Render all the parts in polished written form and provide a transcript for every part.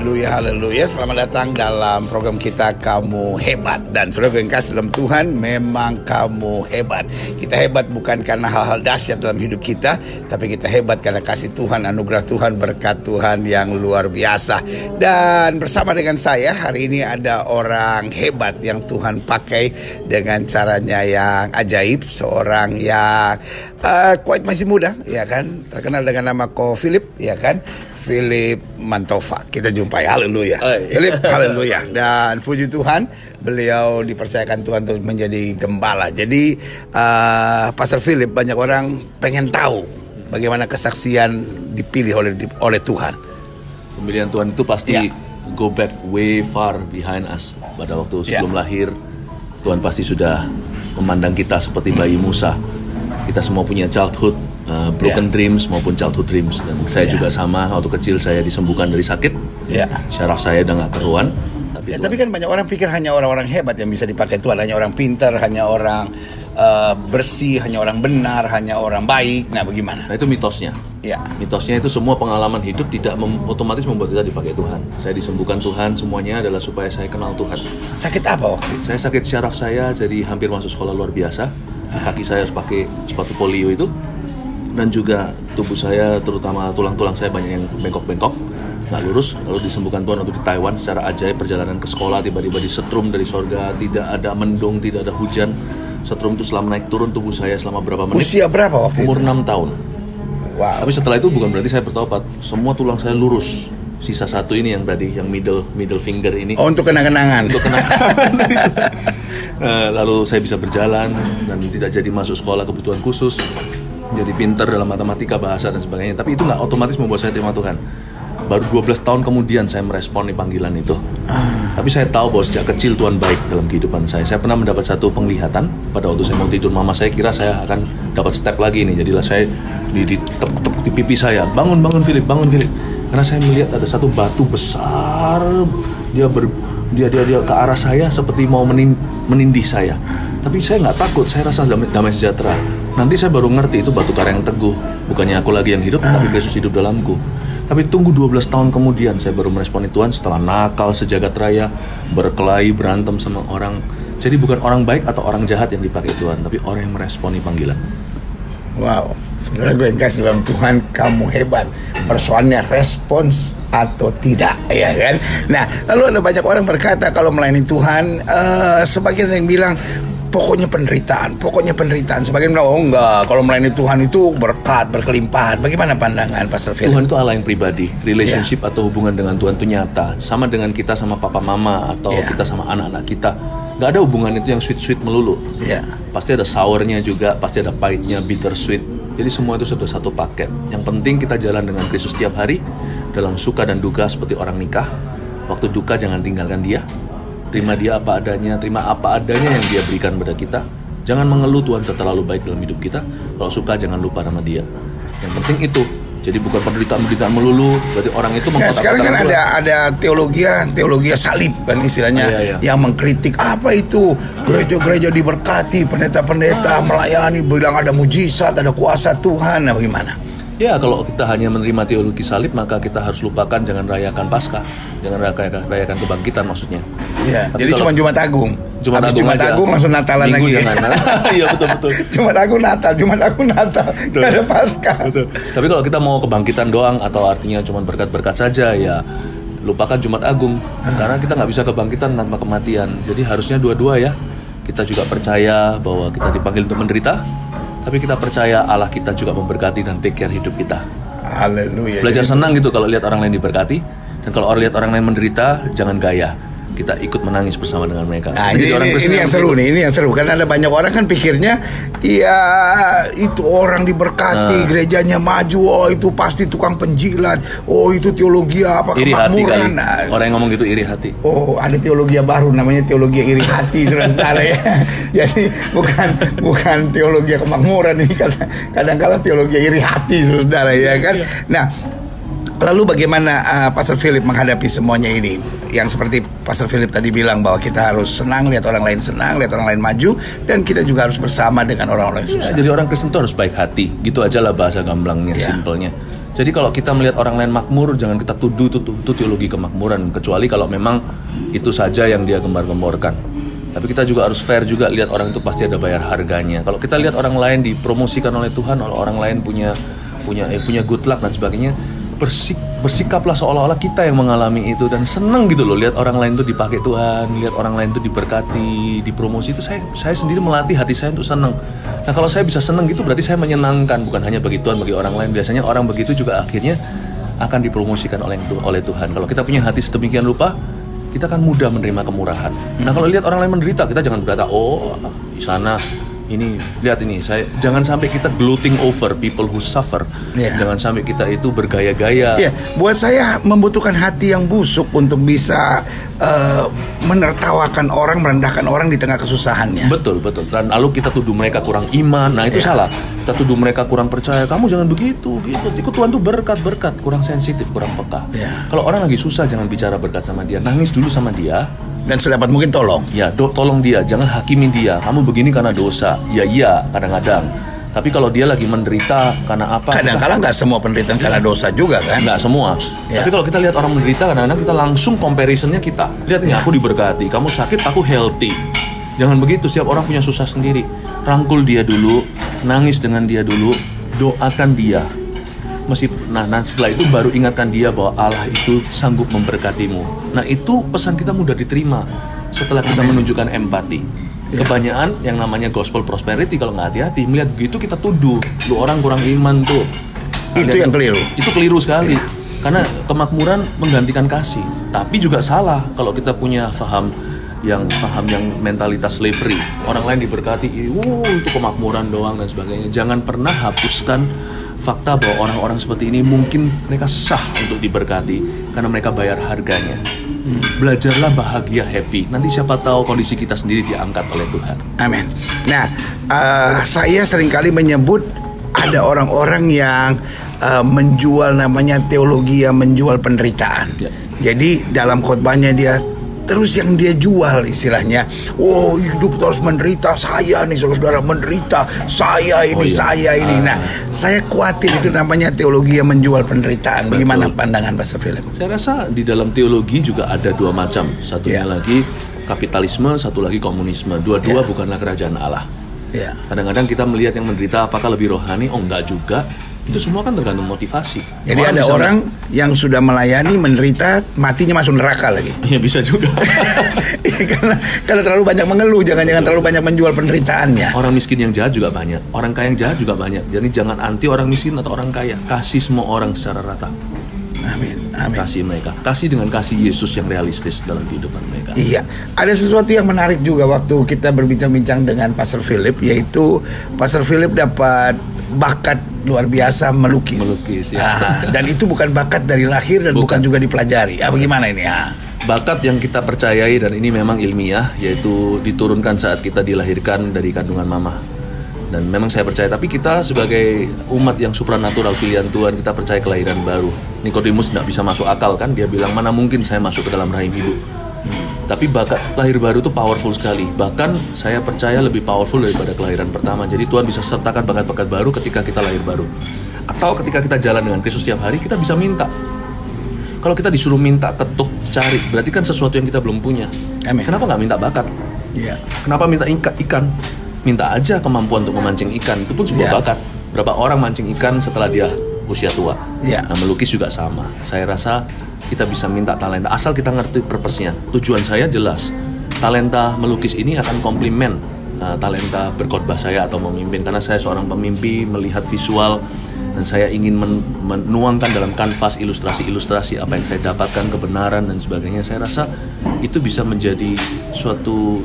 Haleluya, haleluya. Selamat datang dalam program kita Kamu Hebat. Dan saudara yang kasih dalam Tuhan, memang kamu hebat. Kita hebat bukan karena hal-hal dahsyat dalam hidup kita, tapi kita hebat karena kasih Tuhan, anugerah Tuhan, berkat Tuhan yang luar biasa. Dan bersama dengan saya hari ini ada orang hebat yang Tuhan pakai dengan caranya yang ajaib. Seorang yang quite masih muda, ya kan, terkenal dengan nama Ko Philip, ya kan, Philip Mantova. Kita jumpai, haleluya. Philip, haleluya. Dan puji Tuhan, beliau dipercayakan Tuhan untuk menjadi gembala. Jadi Pastor Philip, banyak orang pengen tahu bagaimana kesaksian dipilih oleh Tuhan. Pemilihan Tuhan itu pasti go back way far behind us. Pada waktu sebelum lahir, Tuhan pasti sudah memandang kita seperti bayi Musa. Kita semua punya childhood broken dreams maupun childhood dreams. Dan saya juga sama, waktu kecil saya disembuhkan dari sakit. Syaraf saya udah gak keruan. Tapi kan banyak orang pikir hanya orang-orang hebat yang bisa dipakai Tuhan. Hanya orang pintar, hanya orang bersih, hanya orang benar, hanya orang baik. Nah, bagaimana? Nah, itu mitosnya. Mitosnya itu semua pengalaman hidup tidak otomatis membuat kita dipakai Tuhan. Saya disembuhkan Tuhan, semuanya adalah supaya saya kenal Tuhan. Sakit apa waktu itu? Saya sakit syaraf saya, jadi hampir masuk sekolah luar biasa. Kaki saya harus pakai sepatu polio itu. Dan juga tubuh saya, terutama tulang-tulang saya banyak yang bengkok-bengkok, nggak lurus. Lalu disembuhkan Tuhan waktu di Taiwan secara ajaib. Perjalanan ke sekolah tiba-tiba disetrum dari sorga, tidak ada mendung, tidak ada hujan. Setrum itu selama naik turun tubuh saya selama berapa menit. Usia berapa waktu Umur itu? 6 tahun. Wow. Tapi setelah itu bukan berarti saya bertobat. Semua tulang saya lurus. Sisa satu ini yang tadi, yang middle finger ini. Oh, untuk kenang-kenangan. Untuk kenang-kenangan. Lalu saya bisa berjalan dan tidak jadi masuk sekolah kebutuhan khusus. Jadi pintar dalam matematika, bahasa dan sebagainya. Tapi itu nggak otomatis membuat saya terima Tuhan. Baru 12 tahun kemudian saya merespon panggilan itu. Tapi saya tahu bahwa sejak kecil Tuhan baik dalam kehidupan saya. Saya pernah mendapat satu penglihatan pada waktu saya mau tidur. Mama saya kira saya akan dapat step lagi nih. Jadilah saya ditepuk di pipi saya. Bangun Philip, bangun Philip. Karena saya melihat ada satu batu besar. Dia ke arah saya seperti mau menindih saya. Tapi saya nggak takut. Saya rasa damai sejahtera. Nanti saya baru ngerti itu batu karang yang teguh. Bukannya aku lagi yang hidup, tapi Kristus hidup dalamku. Tapi tunggu 12 tahun kemudian saya baru meresponi Tuhan setelah nakal sejagat raya, berkelahi, berantem sama orang. Jadi bukan orang baik atau orang jahat yang dipakai Tuhan, tapi orang yang meresponi panggilan. Wow, saudara gue yang kasih dalam Tuhan, kamu hebat. Persoalannya respons atau tidak, ya kan? Nah, lalu ada banyak orang berkata kalau melayani Tuhan, sebagian yang bilang pokoknya penderitaan. Sebagian bilang, oh enggak, kalau melayani Tuhan itu berkat, berkelimpahan. Bagaimana pandangan Pastor Philip? Tuhan itu Allah yang pribadi. Relationship atau hubungan dengan Tuhan itu nyata. Sama dengan kita sama papa mama atau kita sama anak-anak kita. Gak ada hubungan itu yang sweet-sweet melulu. Pasti ada sournya juga, pasti ada pahitnya, bitter sweet. Jadi semua itu sudah satu paket. Yang penting kita jalan dengan Kristus setiap hari, dalam suka dan duka seperti orang nikah. Waktu duka jangan tinggalkan dia. Terima dia apa adanya, terima apa adanya yang dia berikan pada kita. Jangan mengeluh Tuhan sudah terlalu baik dalam hidup kita. Kalau suka jangan lupa nama dia. Yang penting itu. Jadi bukan penderitaan melulu. Berarti orang itu sekarang kan ada teologi salib kan istilahnya, yang mengkritik apa itu gereja-gereja diberkati, pendeta-pendeta melayani, bilang ada mujizat, ada kuasa Tuhan. Nah, bagaimana? Ya, kalau kita hanya menerima teologi salib, maka kita harus lupakan, jangan rayakan Paskah, jangan rayakan kebangkitan maksudnya. Jadi cuma Jumat Agung. Jumat Agung langsung Natalan Minggu lagi. Iya betul. Jumat Agung Natal, nggak ada Paskah. Betul. Tapi kalau kita mau kebangkitan doang atau artinya cuma berkat-berkat saja, ya lupakan Jumat Agung. Karena kita nggak bisa kebangkitan tanpa kematian. Jadi harusnya dua-dua ya. Kita juga percaya bahwa kita dipanggil untuk menderita. Tapi kita percaya Allah kita juga memberkati dan take care hidup kita. Haleluya. Belajar senang gitu kalau lihat orang lain diberkati. Dan kalau lihat orang lain menderita, jangan gaya. Kita ikut menangis bersama dengan mereka. Nah, ini yang seru nih, ini yang seru. Karena ada banyak orang kan pikirnya, ya itu orang diberkati, gerejanya maju, oh itu pasti tukang penjilat, oh itu teologi apa kemakmuran. Orang yang ngomong gitu iri hati. Oh, ada teologi baru namanya teologi iri hati, saudara ya. Jadi bukan teologi kemakmuran, ini kadang-kadang teologi iri hati, saudara ya kan. Nah, Lalu bagaimana Pastor Philip menghadapi semuanya ini? Yang seperti Pastor Philip tadi bilang bahwa kita harus senang lihat orang lain senang, lihat orang lain maju, dan kita juga harus bersama dengan orang-orang yang susah. Jadi orang Kristen itu harus baik hati. Gitu aja lah bahasa gamblangnya, simpelnya. Jadi kalau kita melihat orang lain makmur, jangan kita tuduh itu teologi kemakmuran, kecuali kalau memang itu saja yang dia gembar-gemborkan. Tapi kita juga harus fair juga, lihat orang itu pasti ada bayar harganya. Kalau kita lihat orang lain dipromosikan oleh Tuhan, orang lain punya good luck dan sebagainya, bersikaplah seolah-olah kita yang mengalami itu, dan seneng gitu loh lihat orang lain itu dipakai Tuhan, lihat orang lain itu diberkati, dipromosi. Itu saya sendiri melatih hati saya untuk seneng. Nah kalau saya bisa seneng gitu berarti saya menyenangkan, bukan hanya bagi Tuhan, bagi orang lain. Biasanya orang begitu juga akhirnya akan dipromosikan oleh Tuhan. Kalau kita punya hati sedemikian rupa, kita akan mudah menerima kemurahan. Nah kalau lihat orang lain menderita, kita jangan berkata, oh di sana ini, lihat ini, jangan sampai kita gloating over people who suffer. Jangan sampai kita itu bergaya-gaya. Buat saya membutuhkan hati yang busuk untuk bisa menertawakan orang, merendahkan orang di tengah kesusahannya. Betul. Dan lalu kita tuduh mereka kurang iman. Nah itu salah. Kita tuduh mereka kurang percaya. Kamu jangan begitu. Ikut Tuhan tuh berkat, kurang sensitif, kurang peka. Kalau orang lagi susah, jangan bicara berkat sama dia. Nangis dulu sama dia. Dan sedapat mungkin tolong. Tolong dia, jangan hakimin dia. Kamu begini karena dosa. Iya, kadang-kadang. Tapi kalau dia lagi menderita karena apa? Kadang-kadang nggak semua penderitaan karena dosa juga kan? Nggak semua. Tapi kalau kita lihat orang menderita, kadang-kadang kita langsung comparisonnya kita. Lihat nih, aku diberkati. Kamu sakit, aku healthy. Jangan begitu. Setiap orang punya susah sendiri. Rangkul dia dulu, nangis dengan dia dulu, doakan dia. Nah setelah itu baru ingatkan dia bahwa Allah itu sanggup memberkatimu. Nah itu pesan kita mudah diterima setelah kita menunjukkan empati. Kebanyakan yang namanya gospel prosperity, kalau nggak hati-hati melihat begitu kita tuduh, lu orang kurang iman tuh. Itu yang keliru. Itu keliru sekali. Karena kemakmuran menggantikan kasih. Tapi juga salah kalau kita punya paham yang mentalitas slavery. Orang lain diberkati, itu kemakmuran doang dan sebagainya. Jangan pernah hapuskan fakta bahwa orang-orang seperti ini mungkin mereka sah untuk diberkati karena mereka bayar harganya. Belajarlah bahagia, happy. Nanti siapa tahu kondisi kita sendiri diangkat oleh Tuhan. Amin. Nah, saya seringkali menyebut ada orang-orang yang menjual, namanya teologi yang menjual penderitaan. Jadi dalam khotbahnya dia terus yang dia jual istilahnya, oh hidup terus menderita, saya nih saudara menderita, saya ini. Nah saya khawatir itu namanya teologi yang menjual penderitaan. Bagaimana pandangan Pastor Philip? Saya rasa di dalam teologi juga ada dua macam. Satunya lagi kapitalisme, satu lagi komunisme. Dua-dua bukanlah kerajaan Allah. Kadang-kadang kita melihat yang menderita apakah lebih rohani? Oh enggak juga. Itu semua kan tergantung motivasi. Jadi ada orang yang sudah melayani, menderita, matinya masuk neraka lagi. Iya bisa juga. karena terlalu banyak mengeluh, jangan terlalu banyak menjual penderitaannya. Orang miskin yang jahat juga banyak, orang kaya yang jahat juga banyak. Jadi jangan anti orang miskin atau orang kaya. Kasih semua orang secara rata. Amin. Kasih mereka. Kasih dengan kasih Yesus yang realistis dalam kehidupan mereka. Iya. Ada sesuatu yang menarik juga waktu kita berbincang-bincang dengan Pastor Philip, yaitu Pastor Philip dapat bakat luar biasa melukis. Dan itu bukan bakat dari lahir dan bukan juga dipelajari. Bagaimana ini? Bakat yang kita percayai dan ini memang ilmiah, yaitu diturunkan saat kita dilahirkan dari kandungan mama. Dan memang saya percaya, tapi kita sebagai umat yang supranatural pilihan Tuhan, kita percaya kelahiran baru. Nikodemus tidak bisa masuk akal kan, dia bilang mana mungkin saya masuk ke dalam rahim ibu. Tapi bakat lahir baru itu powerful sekali. Bahkan saya percaya lebih powerful daripada kelahiran pertama. Jadi Tuhan bisa sertakan bakat-bakat baru ketika kita lahir baru. Atau ketika kita jalan dengan Kristus setiap hari, kita bisa minta. Kalau kita disuruh minta, ketuk, cari, berarti kan sesuatu yang kita belum punya. Amin. Kenapa nggak minta bakat? Kenapa minta ikan? Minta aja kemampuan untuk memancing ikan. Itu pun sebuah bakat. Berapa orang mancing ikan setelah dia usia tua? Nah, melukis juga sama. Saya rasa kita bisa minta talenta, asal kita ngerti purpose-nya. Tujuan saya jelas. Talenta melukis ini akan komplement talenta berkhotbah saya atau memimpin. Karena saya seorang pemimpi, melihat visual, dan saya ingin menuangkan dalam kanvas ilustrasi-ilustrasi apa yang saya dapatkan, kebenaran dan sebagainya. Saya rasa itu bisa menjadi suatu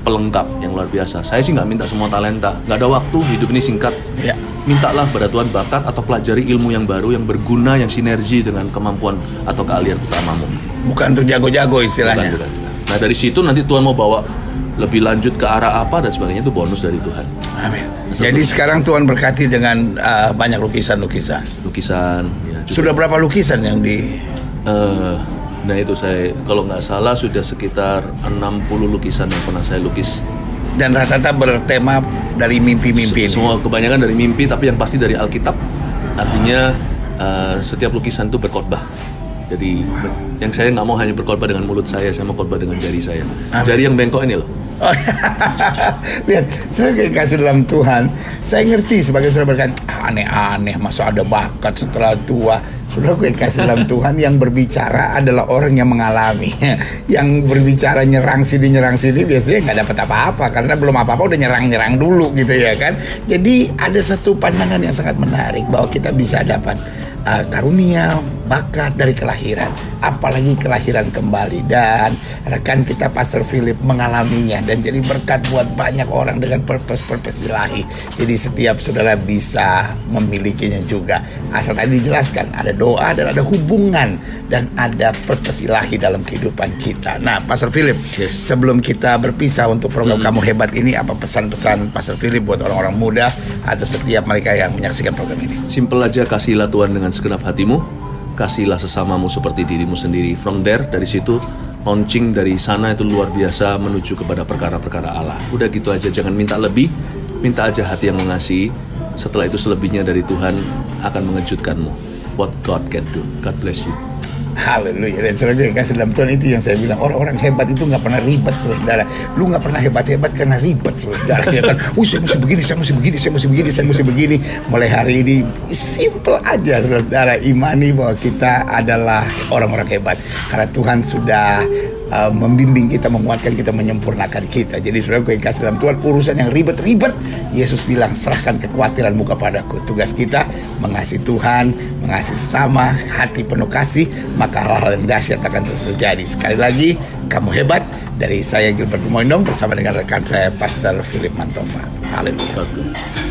pelengkap yang luar biasa. Saya sih nggak minta semua talenta, nggak ada waktu, hidup ini singkat. Mintalah pada Tuhan bakat atau pelajari ilmu yang baru, yang berguna, yang sinergi dengan kemampuan atau keahlian utamamu. Bukan untuk jago-jago istilahnya. Bukan. Nah dari situ nanti Tuhan mau bawa lebih lanjut ke arah apa dan sebagainya, itu bonus dari Tuhan. Amin. Jadi sekarang Tuhan berkati dengan banyak lukisan-lukisan. Lukisan, ya. Sudah berapa lukisan yang di... Nah itu saya, kalau nggak salah sudah sekitar 60 lukisan yang pernah saya lukis. Dan rata-rata bertema dari mimpi-mimpi ini? Semua kebanyakan dari mimpi, tapi yang pasti dari Alkitab. Artinya setiap lukisan itu berkhotbah. Jadi yang saya nggak mau hanya berkhotbah dengan mulut saya mau khotbah dengan jari saya. Jari yang bengkok ini loh. Oh, lihat, saudara kasih dalam Tuhan, saya ngerti sebagai saudara berkata, aneh-aneh, masa ada bakat setelah tua. Saudara gue kasih dalam Tuhan, yang berbicara adalah orang yang mengalami. Yang berbicara nyerang sini biasanya nggak dapat apa-apa, karena belum apa-apa udah nyerang dulu gitu ya kan. Jadi ada satu pandangan yang sangat menarik bahwa kita bisa dapat karunia, bakat dari kelahiran, apalagi kelahiran kembali. Dan rekan kita Pastor Philip mengalaminya dan jadi berkat buat banyak orang dengan purpose ilahi. Jadi setiap saudara bisa memilikinya juga, asal tadi dijelaskan ada doa dan ada hubungan dan ada purpose ilahi dalam kehidupan kita. Nah, Pastor Philip, sebelum kita berpisah untuk program Kamu Hebat ini, apa pesan-pesan Pastor Philip buat orang-orang muda atau setiap mereka yang menyaksikan program ini? Simpel aja, kasihlah Tuhan dengan segenap hatimu, kasihlah sesamamu seperti dirimu sendiri. From there, dari situ launching dari sana itu luar biasa menuju kepada perkara-perkara Allah. Udah gitu aja, jangan minta lebih, minta aja hati yang mengasihi. Setelah itu selebihnya dari Tuhan akan mengejutkanmu. What God can do. God bless you. Haleluya. Dan saudara yang kasih dalam Tuhan, itu yang saya bilang, orang-orang hebat itu nggak pernah ribet, saudara. Lu nggak pernah hebat-hebat karena ribet, saudara. Ya kan, saya mesti begini, saya mesti begini. Mulai hari ini simple aja, saudara. Imani bahwa kita adalah orang-orang hebat karena Tuhan sudah membimbing kita, menguatkan kita, menyempurnakan kita. Jadi saudara yang kasih dalam Tuhan, urusan yang ribet-ribet, Yesus bilang, serahkan kekhawatiranmu kepadaku. Tugas kita mengasihi Tuhan, mengasihi sesama, hati penuh kasih, maka hal-hal yang dahsyat akan terus terjadi. Sekali lagi, kamu hebat. Dari saya Gilbert Moindong bersama dengan rekan saya Pastor Philip Mantova. Haleluya.